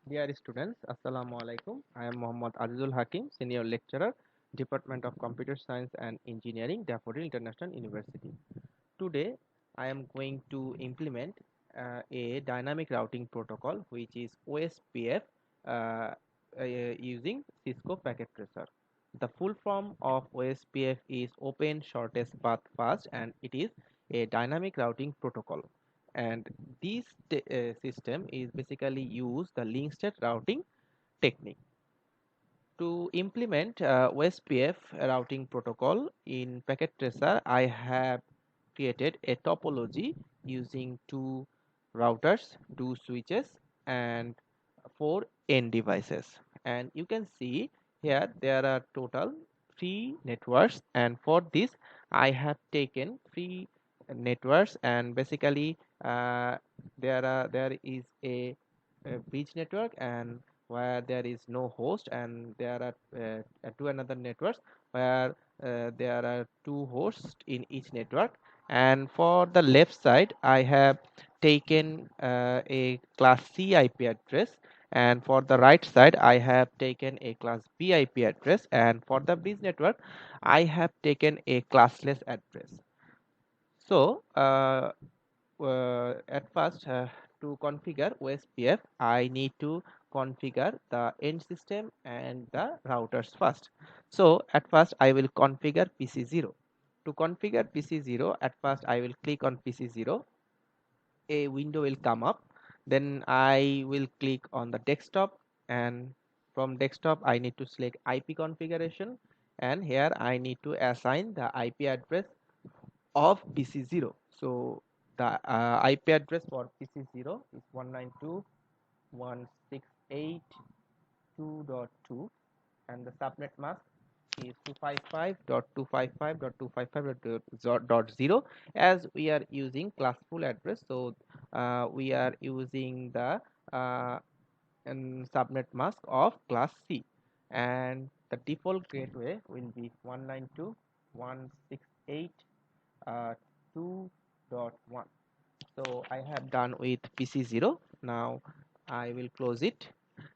Dear students, Assalamu alaikum. I am Muhammad Azizul Hakim, Senior Lecturer, Department of Computer Science and Engineering, Daffodil International University. Today, I am going to implement a dynamic routing protocol, which is OSPF, uh, using Cisco Packet Tracer. The full form of OSPF is Open Shortest Path Fast, and it is a dynamic routing protocol. And this system is basically use the link state routing technique. To implement OSPF routing protocol in Packet Tracer, I have created a topology using two routers, two switches, and four end devices. And you can see here there are total three networks, and for this I have taken three networks, and basically there is a bridge network, and where there is no host, and there are two another networks where there are two hosts in each network. And for the left side I have taken a class C IP address, and for the right side I have taken a class B IP address, and for the bridge network I have taken a classless address. So at first, to configure OSPF, I need to configure the end system and the routers first. So at first I will configure PC0. To configure PC0, at first I will click on PC0. A window will come up. Then I will click on the desktop, and from desktop I need to select IP configuration, and here I need to assign the IP address of PC0. So the IP address for PC0 is 192.168.2.2, and the subnet mask is 255.255.255.0, as we are using classful address. So we are using the uh, subnet mask of class C, and the default gateway will be 192.168 uh, 2.1. So I have done with PC0. Now I will close it.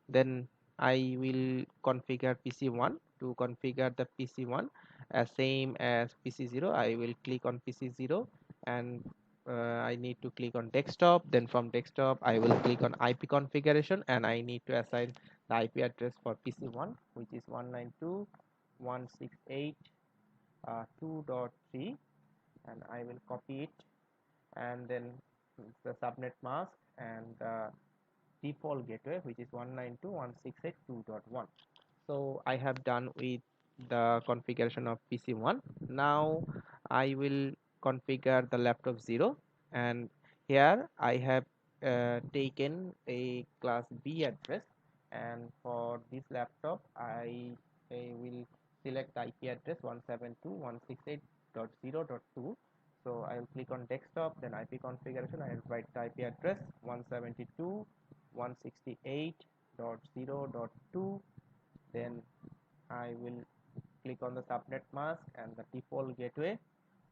Then I will configure PC1. To configure the PC1 as same as PC0, I will click on PC0, and I need to click on desktop. Then from desktop I will click on IP configuration, and I need to assign the IP address for PC1, which is 192.168 2.3, and I will copy it, and then the subnet mask and the default gateway, which is 192.168.2.1. So I have done with the configuration of PC1. Now I will configure the laptop 0, and here I have taken a class B address, and for this laptop I will select the IP address 172.168.0.2. So I will click on desktop, then IP configuration. I will write the IP address 172.168.0.2. Then I will click on the subnet mask and the default gateway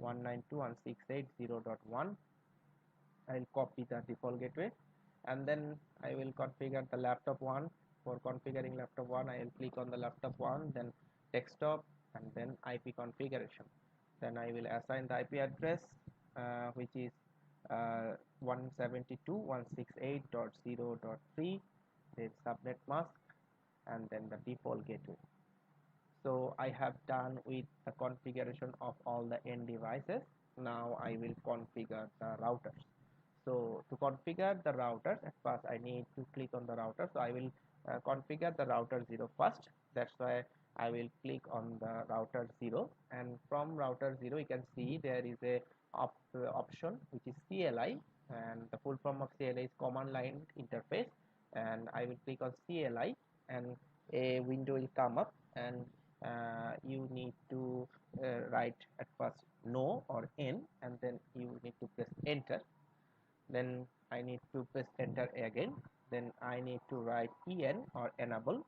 192.168.0.1. I will copy the default gateway, and then I will configure the laptop 1. For configuring laptop 1, I will click on the laptop 1, then desktop, and then IP configuration. Then I will assign the IP address, which is 172.168.0.3, then subnet mask, and then the default gateway. So I have done with the configuration of all the end devices. Now I will configure the routers. So to configure the routers, at first I need to click on the router. So I will configure the router 0 first. That's why I will click on the router 0, and from router 0 you can see there is a option which is CLI, and the full form of CLI is command line interface, and I will click on CLI, and a window will come up, and you need to write at first no or n, and then you need to press enter. Then I need to press enter again. Then I need to write en or enable.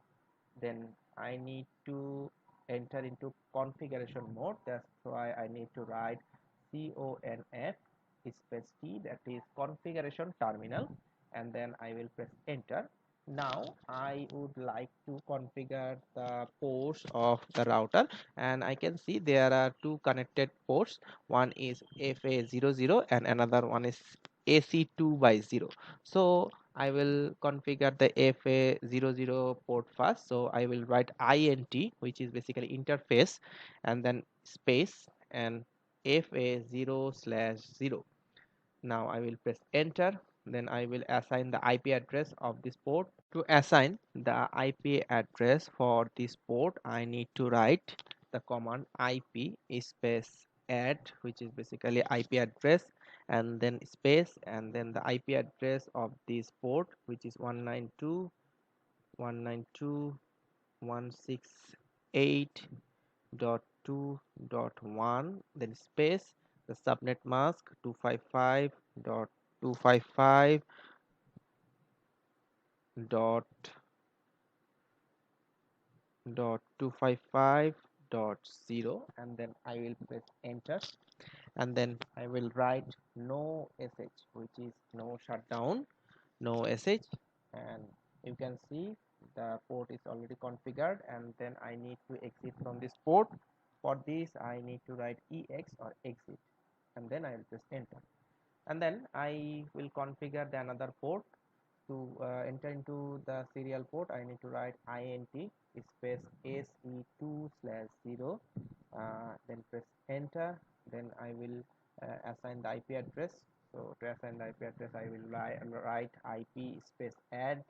Then I need to enter into configuration mode. That's why I need to write conf space t, that is configuration terminal, and then I will press enter. Now I would like to configure the ports of the router, and I can see there are two connected ports. One is FA00 and another one is AC2 by 0. So I will configure the FA00 port first. So I will write INT, which is basically interface, and then space and FA0/0. Now I will press enter. Then I will assign the IP address of this port. To assign the IP address for this port, I need to write the command IP space add, which is basically IP address, and then space, and then the IP address of this port, which is 192.168.2.1, then space, the subnet mask 255.255 dot 255.0, and then I will press enter, and then I will write no sh, which is no shutdown, no sh, and you can see the port is already configured, and then I need to exit from this port. For this I need to write ex or exit, and then I will press enter, and then I will configure the another port. To enter into the serial port, I need to write int space se2/0, then press enter. Then I will assign the IP address. So to assign the IP address, I will write IP space add,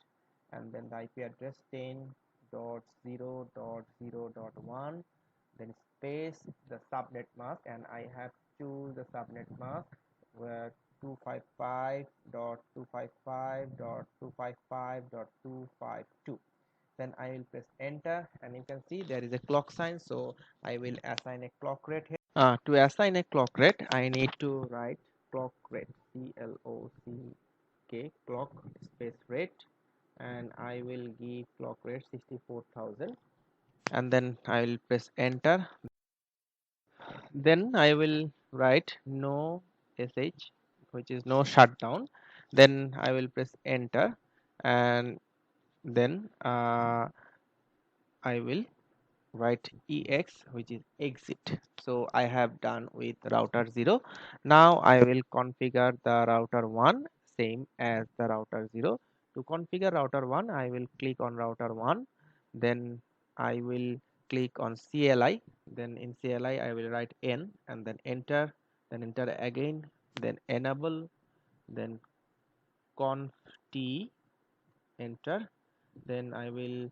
and then the IP address 10.0.0.1, then space the subnet mask, and I have choose the subnet mask where 255.255.255.252. Then I will press enter, and you can see there is a clock sign, so I will assign a clock rate here. To assign a clock rate, I need to write clock rate, CLOCK, clock space rate, and I will give clock rate 64,000, and then I will press enter. Then I will write no sh, which is no shutdown. Then I will press enter, and then I will write ex, which is exit. So I have done with router 0. Now I will configure the router 1 same as the router 0. To configure router 1, I will click on router 1, then I will click on CLI, then in CLI I will write N and then enter again, then enable, then conf t, enter. Then I will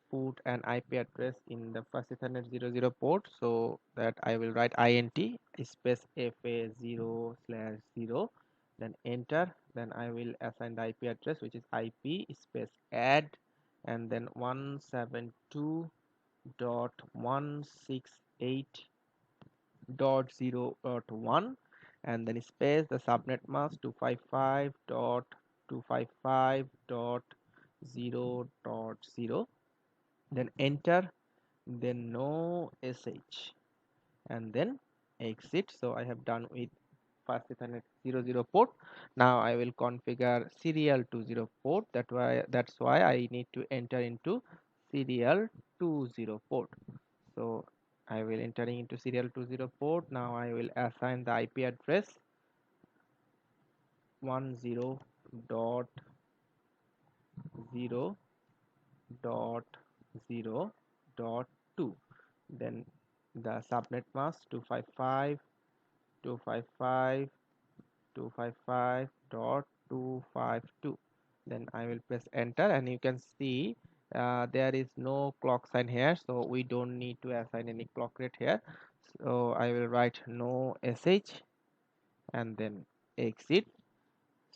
put an IP address in the first Ethernet 00 port, so that I will write int space fa0/0, then enter. Then I will assign the IP address, which is IP space add, and then 172.168.0.1, and then space the subnet mask 255.255.0.0, then enter, then no sh, and then exit. So I have done with first Ethernet 00 port. Now I will configure serial 20 port. That's why I need to enter into serial 20 port. So I will entering into serial 20 port. Now I will assign the IP address 10.0.0.2, then the subnet mask 255.255.255.252. Then I will press enter, and you can see there is no clock sign here, so we don't need to assign any clock rate here. So I will write no sh, and then exit.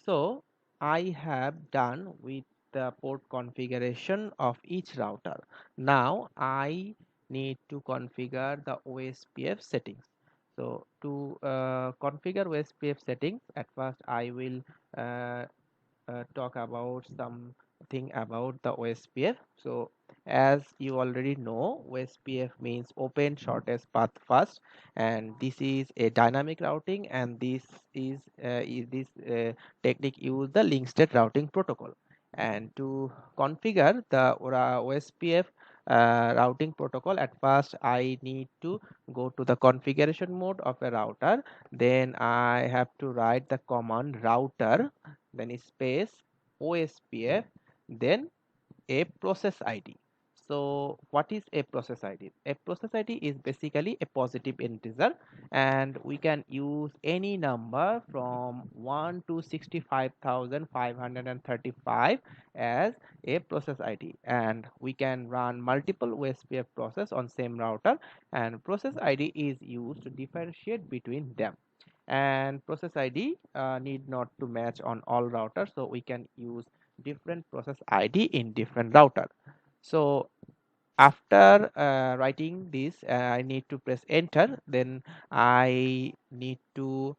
So I have done with the port configuration of each router. Now I need to configure the OSPF settings. So to configure OSPF settings, at first I will uh, talk about something about the OSPF. So as you already know, OSPF means open shortest path first, and this is a dynamic routing, and this technique use the link state routing protocol. And to configure the OSPF routing protocol, at first I need to go to the configuration mode of a router. Then I have to write the command router, then space OSPF, then a process ID. So what is a process ID? A process ID is basically a positive integer, and we can use any number from 1 to 65,535 as a process ID, and we can run multiple OSPF process on same router, and process ID is used to differentiate between them. And process ID need not to match on all routers, so we can use different process ID in different router. So after writing this, I need to press enter. Then I need to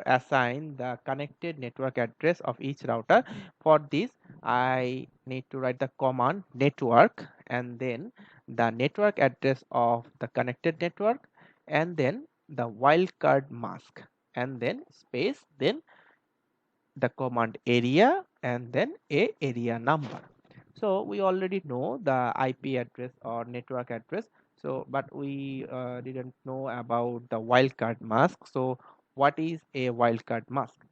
assign the connected network address of each router. For this, I need to write the command network, and then the network address of the connected network, and then the wildcard mask, and then space, then the command area, and then a area number. So we already know the IP address or network address, so but we didn't know about the wildcard mask. So what is a wildcard mask?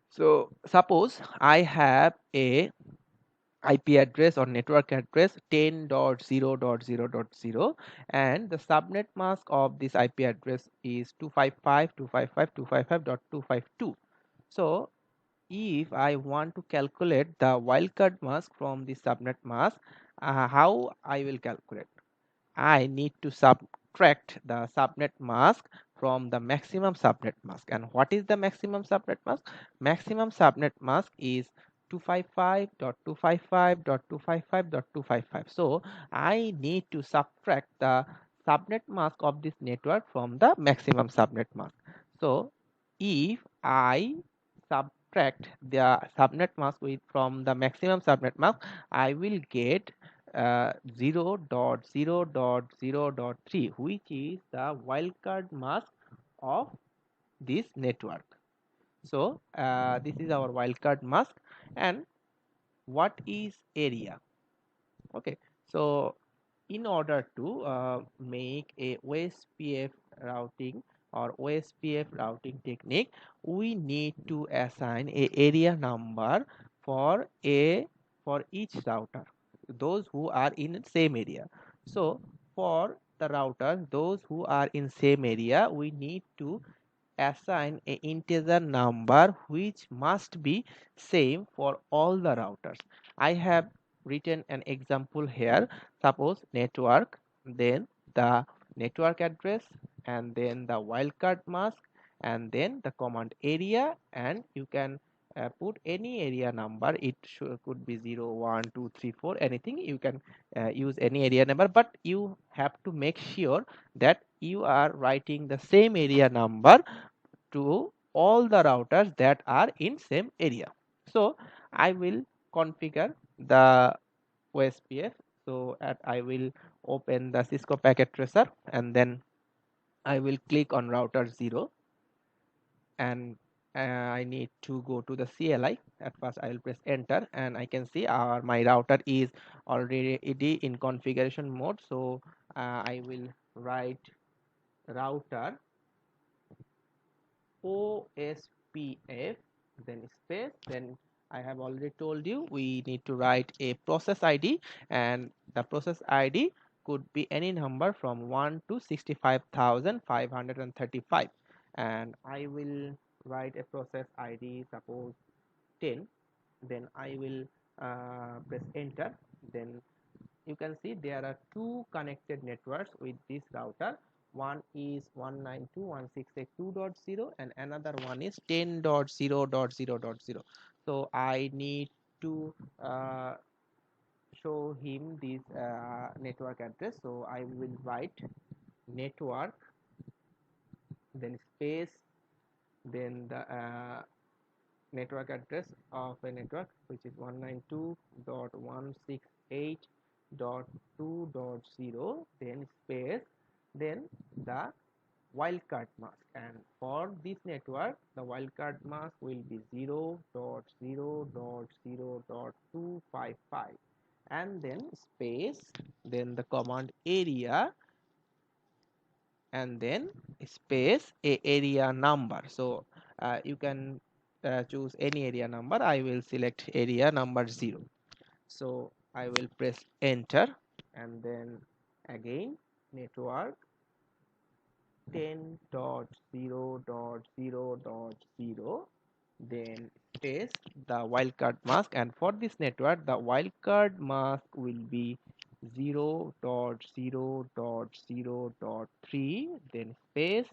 So suppose I have a IP address or network address 10.0.0.0, and the subnet mask of this IP address is 255.255.252. So if I want to calculate the wildcard mask from the subnet mask, how I will calculate? I need to subtract the subnet mask from the maximum subnet mask. And what is the maximum subnet mask? Maximum subnet mask is 255.255.255.255. So I need to subtract the subnet mask of this network from the maximum subnet mask. So if I subtract the subnet mask from the maximum subnet mask, I will get 0.0.0.3, which is the wildcard mask of this network. So this is our wildcard mask. And what is area? Okay, so in order to make a OSPF routing or OSPF routing technique, we need to assign a area number for each router, those who are in same area. So for the routers, those who are in same area, we need to assign a integer number which must be same for all the routers. I have written an example here. Suppose network, then the network address, and then the wildcard mask, and then the command area, and you can put any area number. It could be 0, 1, 2, 3, 4, anything. You can use any area number, but you have to make sure that you are writing the same area number to all the routers that are in same area. So I will configure the OSPF. So I will open the Cisco packet tracer, and then I will click on router 0, and I need to go to the CLI. At first I will press enter, and I can see my router is already in configuration mode. So I will write router OSPF, then space, then I have already told you we need to write a process ID, and the process ID could be any number from 1 to 65,535, and I will write a process ID, suppose 10. Then I will press enter. Then you can see there are two connected networks with this router. One is 192.168.2.0, and another one is 10.0.0.0. So I need to show him this network address. So I will write network, then space, then the network address of a network, which is 192.168.2.0, then space, then the wildcard mask, and for this network the wildcard mask will be 0.0.0.255, and then space, then the command area, and then space a area number. So you can choose any area number. I will select area number 0. So I will press enter, and then again network 10.0.0.0, then space the wildcard mask, and for this network the wildcard mask will be 0.0.0.3, then space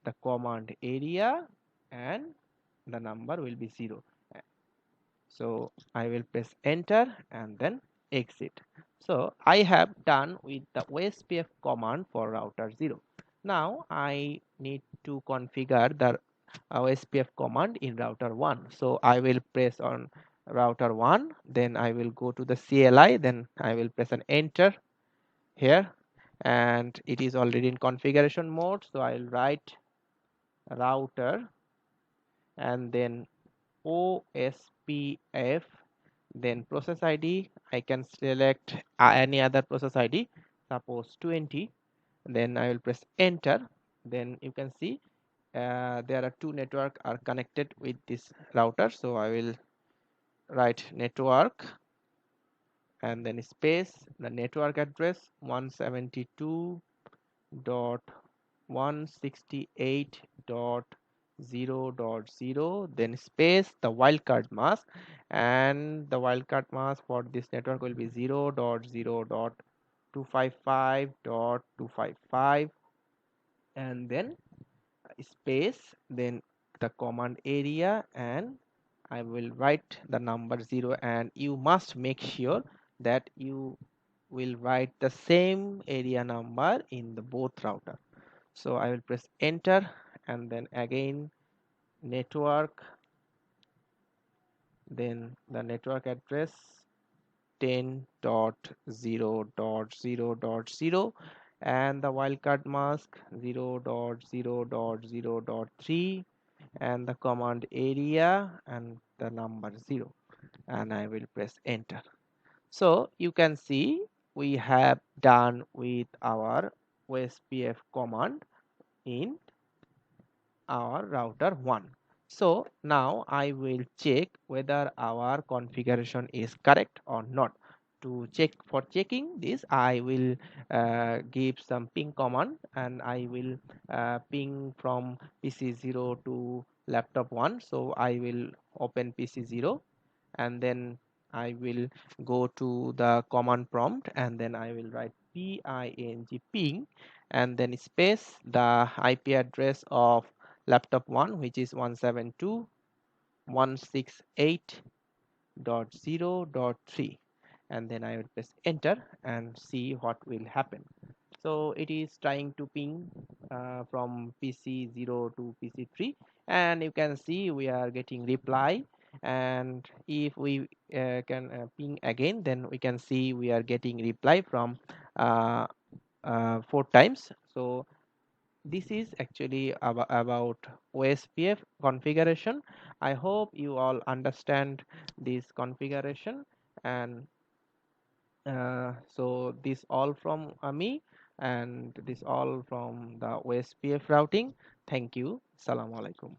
the command area, and the number will be 0. So I will press enter and then exit. So I have done with the OSPF command for router 0. Now I need to configure the OSPF command in router 1. So I will press on router 1, then I will go to the CLI, then I will press an enter here, and it is already in configuration mode. So I will write router and then OSPF, then process ID. I can select any other process ID, suppose 20, then I will press enter. Then you can see there are two network are connected with this router, so I will write network and then space the network address 172.168.0.0, then space the wildcard mask, and the wildcard mask for this network will be 0.0.255.255, and then space, then the command area, and I will write the number 0, and you must make sure that you will write the same area number in the both router. So I will press enter, and then again network, then the network address 10.0.0.0, and the wildcard mask 0.0.0.3, and the command area and the number 0, and I will press enter. So you can see we have done with our OSPF command in our router 1. So now I will check whether our configuration is correct or not. To check, for checking this, I will give some ping command, and I will ping from PC 0 to laptop 1. So I will open PC 0, and then I will go to the command prompt, and then I will write ping, and then space the IP address of laptop 1, which is 172.168.0.3, and then I will press enter and see what will happen. So it is trying to ping from PC 0 to PC 3, and you can see we are getting reply, and if we can ping again, then we can see we are getting reply from uh, 4 times. So this is actually about OSPF configuration. I hope you all understand this configuration, and so this all from me, and this all from the OSPF routing. Thank you. Assalamu alaikum.